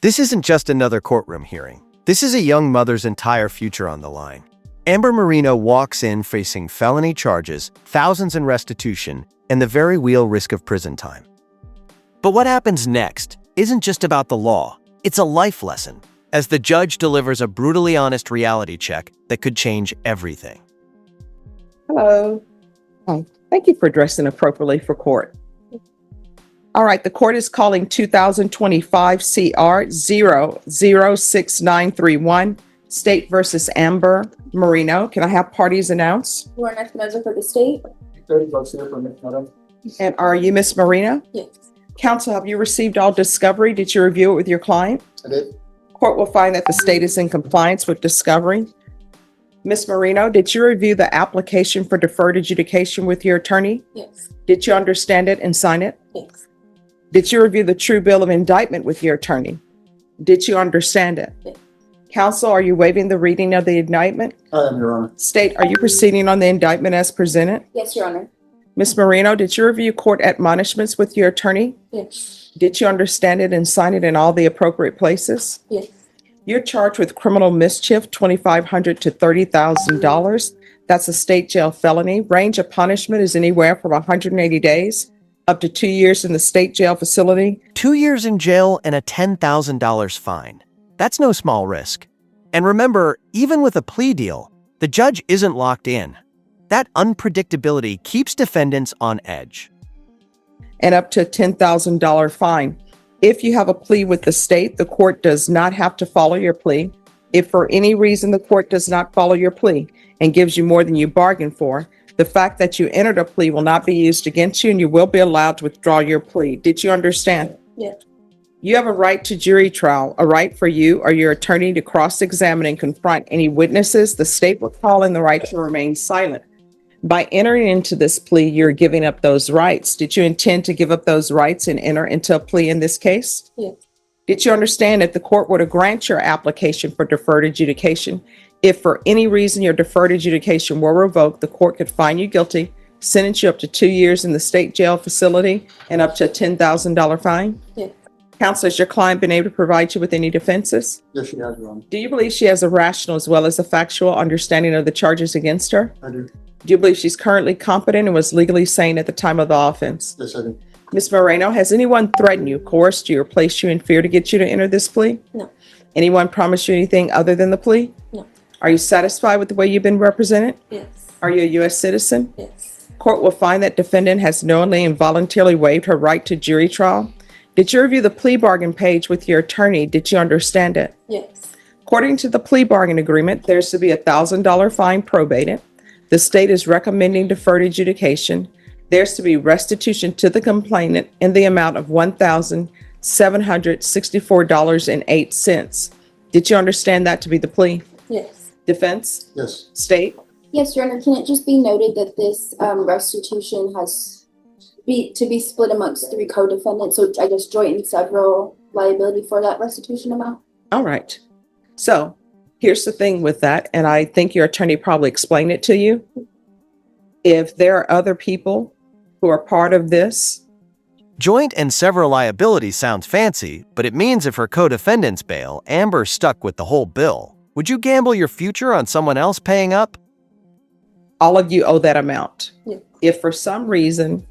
This isn't just another courtroom hearing. This is a young mother's entire future on the line. Amber Marino walks in facing felony charges, thousands in restitution, and the very real risk of prison time. But what happens next isn't just about the law. It's a life lesson, as the judge delivers a brutally honest reality check that could change everything. Hello. Hi. Thank you for dressing appropriately for court. All right, the court is calling 2025 CR 006931, State versus Amber Marino. Can I have parties announced? Who are next measure for the state? And are you Miss Marino? Yes. Counsel, have you received all discovery? Did you review it with your client? I did. Court will find that the state is in compliance with discovery. Miss Marino, did you review the application for deferred adjudication with your attorney? Yes. Did you understand it and sign it? Yes. Did you review the true bill of indictment with your attorney? Did you understand it? Yes. Counsel, are you waiving the reading of the indictment? I am, Your Honor. State, are you proceeding on the indictment as presented? Yes, Your Honor. Miss Marino, did you review court admonishments with your attorney? Yes. Did you understand it and sign it in all the appropriate places? Yes. You're charged with criminal mischief, $2,500 to $30,000. That's a state jail felony. Range of punishment is anywhere from 180 days up to 2 years in the state jail facility. 2 years in jail and a $10,000 fine. That's no small risk. And remember, even with a plea deal, the judge isn't locked in. That unpredictability keeps defendants on edge. And up to a $10,000 fine. If you have a plea with the state, the court does not have to follow your plea. If for any reason the court does not follow your plea and gives you more than you bargained for, the fact that you entered a plea will not be used against you and you will be allowed to withdraw your plea. Did you understand? Yes. You have a right to jury trial, a right for you or your attorney to cross-examine and confront any witnesses. The state will call in the right to remain silent. By entering into this plea, you're giving up those rights. Did you intend to give up those rights and enter into a plea in this case? Yes. Did you understand that the court were to grant your application for deferred adjudication? If for any reason your deferred adjudication were revoked, the court could find you guilty, sentence you up to 2 years in the state jail facility, and up to a $10,000 fine? Yes. Counsel, has your client been able to provide you with any defenses? Yes, she has, Your Honor. Do you believe she has a rational as well as a factual understanding of the charges against her? I do. Do you believe she's currently competent and was legally sane at the time of the offense? Yes, I do. Ms. Moreno, has anyone threatened you, coerced you, or placed you in fear to get you to enter this plea? No. Anyone promised you anything other than the plea? No. Are you satisfied with the way you've been represented? Yes. Are you a U.S. citizen? Yes. Court will find that defendant has knowingly and voluntarily waived her right to jury trial. Did you review the plea bargain page with your attorney? Did you understand it? Yes. According to the plea bargain agreement, there's to be a $1,000 fine probated. The state is recommending deferred adjudication. There's to be restitution to the complainant in the amount of $1,764.08. Did you understand that to be the plea? Yes. Defense? Yes. State? Yes, Your Honor. Can it just be noted that this restitution has to be split amongst 3 co-defendants? So I guess joint and several liability for that restitution amount? All right. So here's the thing with that, and I think your attorney probably explained it to you. If there are other people who are part of this, Joint and several liability sounds fancy, but it means if her co-defendants bail, Amber's stuck with the whole bill. Would you gamble your future on someone else paying up? all of you owe that amount. Yeah. If for some reason,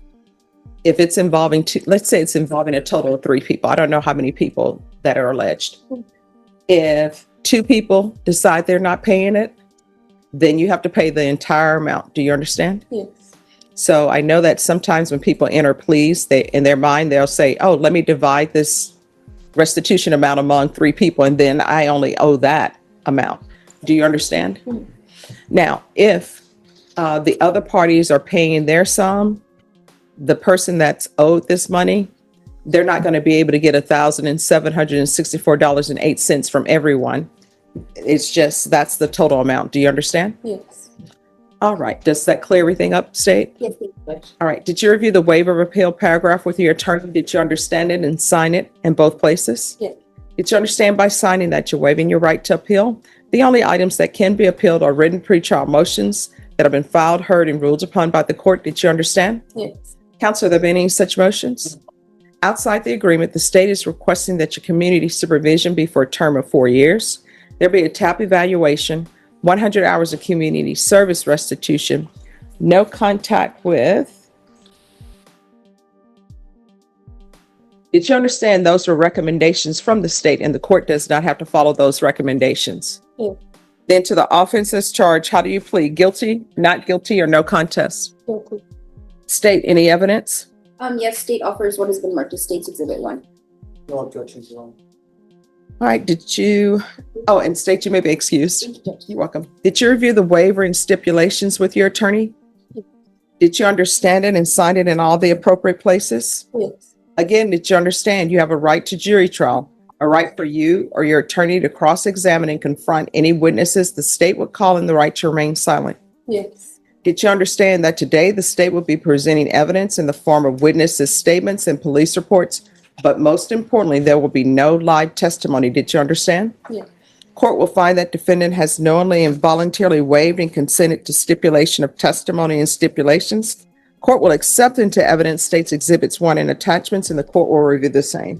if it's involving let's say it's involving a total of 3 people. I don't know how many people that are alleged. If 2 people decide they're not paying it, then you have to pay the entire amount. Do you understand? Yes. So I know that sometimes when people enter pleas, in their mind, they'll say, oh, let me divide this restitution amount among 3 people, and then I only owe that amount. Do you understand? Mm-hmm. Now, if the other parties are paying their sum, the person that's owed this money, they're not going to be able to get $1,764.08 from everyone. It's just, that's the total amount. Do you understand? Yes. All right. Does that clear everything up, State? Yes. All right. Did you review the waiver of appeal paragraph with your attorney? Did you understand it and sign it in both places? Yes. Did you understand by signing that you're waiving your right to appeal? The only items that can be appealed are written pretrial motions that have been filed, heard, and ruled upon by the court. Did you understand? Yes. Counsel, have there been any such motions? Outside the agreement, the state is requesting that your community supervision be for a term of 4 years. There be a TAP evaluation, 100 hours of community service restitution, no contact with. Did you understand those were recommendations from the state and the court does not have to follow those recommendations? Yeah. Then to the offenses charged, how do you plead? Guilty, not guilty, or no contest? Guilty. State, any evidence? Yes, state offers what has been marked as State's Exhibit 1. No objections, Your Honor. All right, and state, you may be excused. You're welcome. Did you review the waiver and stipulations with your attorney? Did you understand it and sign it in all the appropriate places? Yes. Again, did you understand you have a right to jury trial, a right for you or your attorney to cross-examine and confront any witnesses the state would call in, the right to remain silent? Yes. Did you understand that today the state will be presenting evidence in the form of witnesses' statements and police reports, but most importantly, there will be no live testimony? Did you understand? Yeah. Court will find that defendant has knowingly and voluntarily waived and consented to stipulation of testimony and stipulations. Court will accept into evidence State's Exhibits 1 and attachments, and the court will review the same.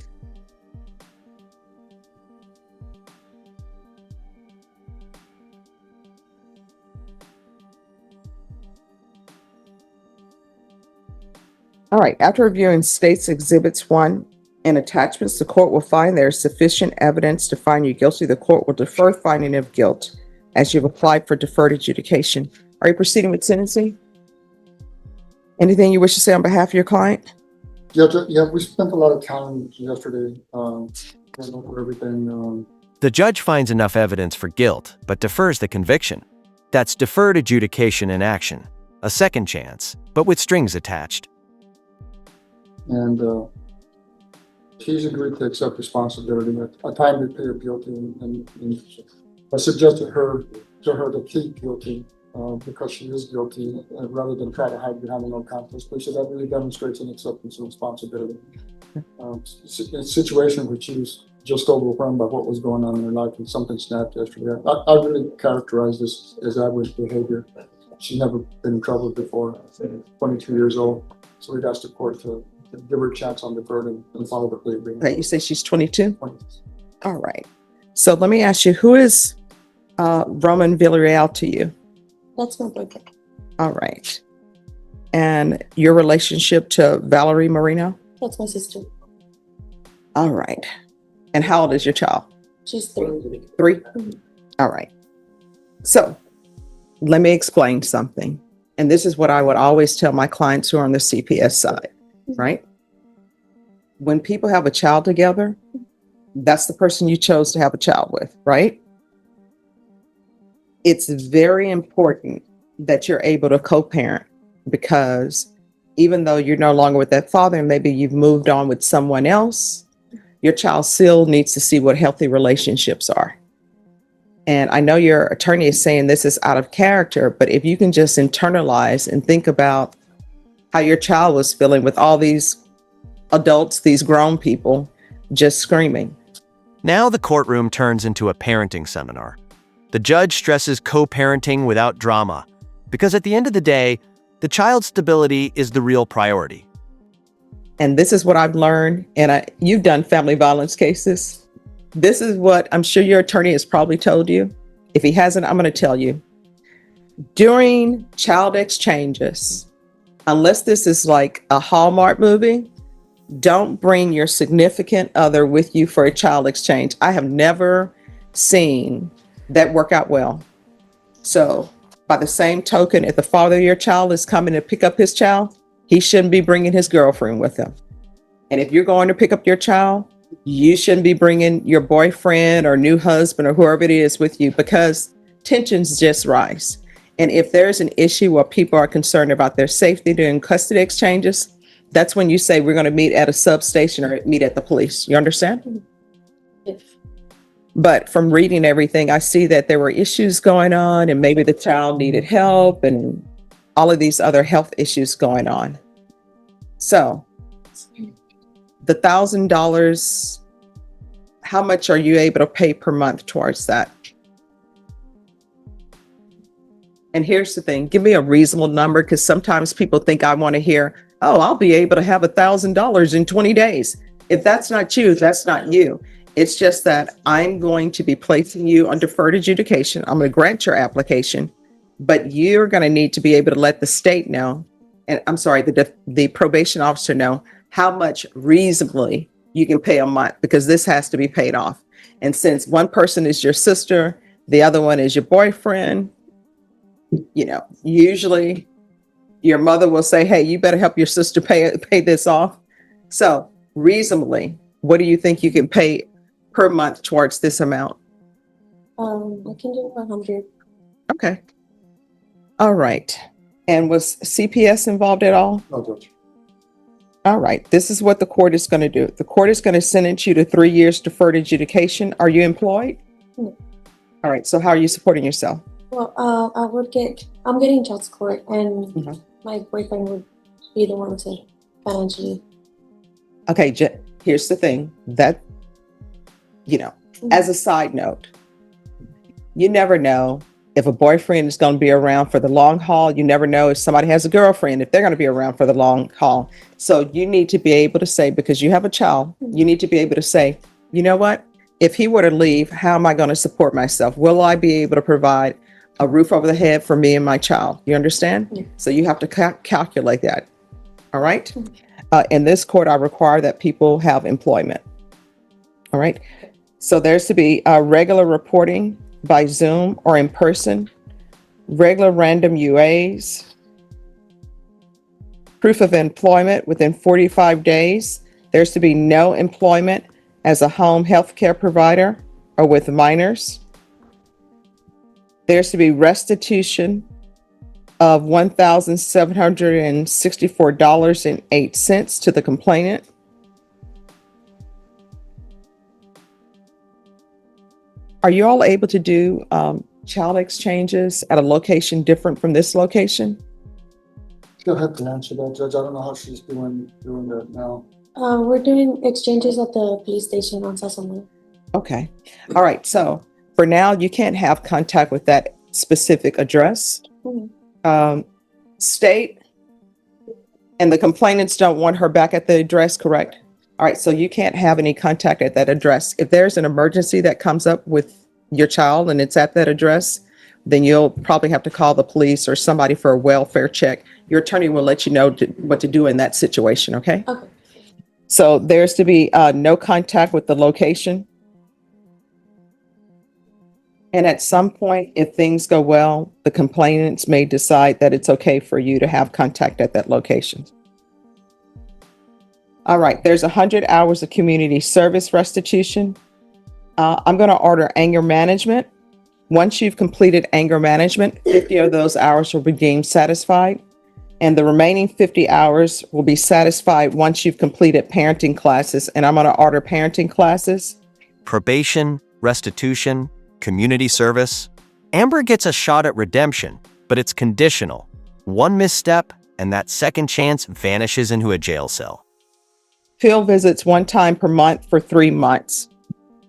All right, after reviewing State's Exhibits 1 and attachments, the court will find there is sufficient evidence to find you guilty. The court will defer finding of guilt as you've applied for deferred adjudication. Are you proceeding with sentencing? Anything you wish to say on behalf of your client? Yeah, we spent a lot of time yesterday, going over everything. The judge finds enough evidence for guilt, but defers the conviction. That's deferred adjudication in action, a second chance, but with strings attached. And she's agreed to accept responsibility. I timed it, plead guilty, and I suggested to her to plead guilty because she is guilty, rather than try to hide behind a no contest plea. So that really demonstrates an acceptance of responsibility. It's a situation where she was just overwhelmed by what was going on in her life, and something snapped yesterday. I really characterize this as average behavior. She's never been in trouble before, 22 years old. So we'd asked the court to give her a chance on deferred and follow the plea agreement. Okay, you say she's 22? All right. So let me ask you, who is Roman Villarreal to you? That's my brother. All right. And your relationship to Valerie Marino? That's my sister. All right. And how old is your child? She's 3. 3? All right. So let me explain something. And this is what I would always tell my clients who are on the CPS side, right? When people have a child together, that's the person you chose to have a child with, right? It's very important that you're able to co-parent, because even though you're no longer with that father and maybe you've moved on with someone else, your child still needs to see what healthy relationships are. And I know your attorney is saying this is out of character, but if you can just internalize and think about how your child was feeling with all these adults, these grown people, just screaming. Now the courtroom turns into a parenting seminar. The judge stresses co-parenting without drama, because at the end of the day, the child's stability is the real priority. And this is what I've learned, and you've done family violence cases. This is what I'm sure your attorney has probably told you. If he hasn't, I'm going to tell you. During child exchanges, unless this is like a Hallmark movie, don't bring your significant other with you for a child exchange. I have never seen that work out well. So by the same token, if the father of your child is coming to pick up his child, he shouldn't be bringing his girlfriend with him. And if you're going to pick up your child, you shouldn't be bringing your boyfriend or new husband or whoever it is with you, because tensions just rise. And if there's an issue where people are concerned about their safety during custody exchanges, that's when you say we're going to meet at a substation or meet at the police. You understand? Yes. But from reading everything, I see that there were issues going on and maybe the child needed help and all of these other health issues going on. So the $1,000, how much are you able to pay per month towards that? And here's the thing, give me a reasonable number, because sometimes people think I want to hear oh, I'll be able to have $1,000 in 20 days. If that's not you, that's not you. It's just that I'm going to be placing you on deferred adjudication. I'm going to grant your application, but you're going to need to be able to let the state know, and I'm sorry, the probation officer know how much reasonably you can pay a month, because this has to be paid off. And since one person is your sister, the other one is your boyfriend, you know, usually your mother will say, hey, you better help your sister pay this off. So reasonably, what do you think you can pay per month towards this amount? I can do 100. Okay. All right. And was CPS involved at all? No, Judge. All right. This is what the court is going to do. The court is going to sentence you to 3 years deferred adjudication. Are you employed? No. All right. So how are you supporting yourself? Well, I'm getting child support, and Mhm. my boyfriend would be the one to financially. Okay. Here's the thing that, you know, as a side note, you never know if a boyfriend is going to be around for the long haul. You never know if somebody has a girlfriend, if they're going to be around for the long haul. So you need to be able to say, because you have a child, you need to be able to say, you know what? If he were to leave, how am I going to support myself? Will I be able to provide a roof over the head for me and my child? You understand? Yeah. So you have to calculate that. All right. In this court, I require that people have employment. All right. So there's to be regular reporting by Zoom or in person, regular random UAs, proof of employment within 45 days. There's to be no employment as a home health care provider or with minors. There's to be restitution of $1,764.08 to the complainant. Are you all able to do child exchanges at a location different from this location? She'll have to answer that, Judge. I don't know how she's doing that now. We're doing exchanges at the police station on Sassamon. Okay. All right. So for now, you can't have contact with that specific address. State and the complainants don't want her back at the address, correct? All right. So you can't have any contact at that address. If there's an emergency that comes up with your child and it's at that address, then you'll probably have to call the police or somebody for a welfare check. Your attorney will let you know what to do in that situation. Okay. Okay. So there's to be no contact with the location. And at some point, if things go well, the complainants may decide that it's okay for you to have contact at that location. All right, there's 100 hours of community service restitution. I'm going to order anger management. Once you've completed anger management, 50 of those hours will be deemed satisfied. And the remaining 50 hours will be satisfied once you've completed parenting classes. And I'm going to order parenting classes. Probation, restitution, community service. Amber gets a shot at redemption, but it's conditional. One misstep, and that second chance vanishes into a jail cell. Field visits 1 time per month for 3 months.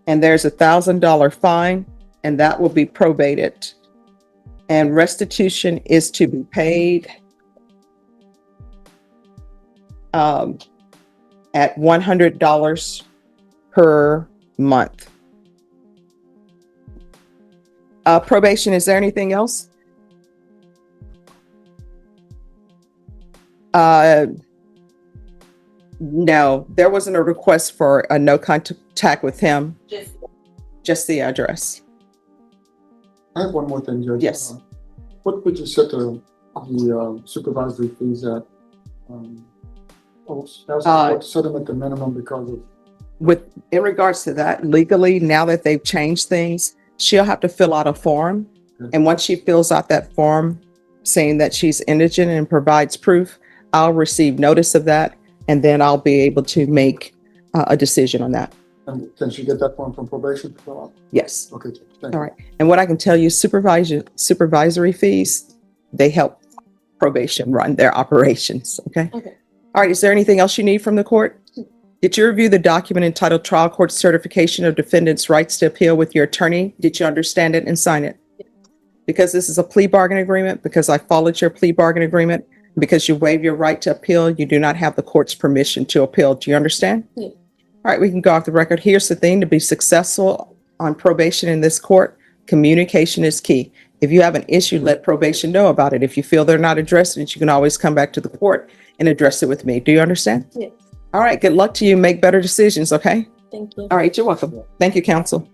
And there's $1,000 fine, and that will be probated. And restitution is to be paid at $100 per month. Probation, is there anything else? No, there wasn't a request for a no contact with him. Just the address. I have one more thing, Judge. Yes. What would you set the supervisory fees at? Set them at the minimum because of. In regards to that, legally, now that they've changed things, she'll have to fill out a form. Okay. And once she fills out that form saying that she's indigent and provides proof, I'll receive notice of that. And then I'll be able to make a decision on that. And can she get that form from probation to fill out? Yes. Okay, thank All you. right. And what I can tell you, supervisory fees, they help probation run their operations. Okay. Okay. All right. Is there anything else you need from the court? Did you review the document entitled Trial Court Certification of Defendant's Rights to Appeal with your attorney? Did you understand it and sign it? Because this is a plea bargain agreement, because I followed your plea bargain agreement, Because you waive your right to appeal, you do not have the court's permission to appeal. Do you understand? Yeah. All right, we can go off the record. Here's the thing, to be successful on probation in this court, communication is key. If you have an issue, let probation know about it. If you feel they're not addressing it, you can always come back to the court and address it with me. Do you understand? Yes. All right, good luck to you. Make better decisions, okay? Thank you. All right, you're welcome. Thank you, counsel.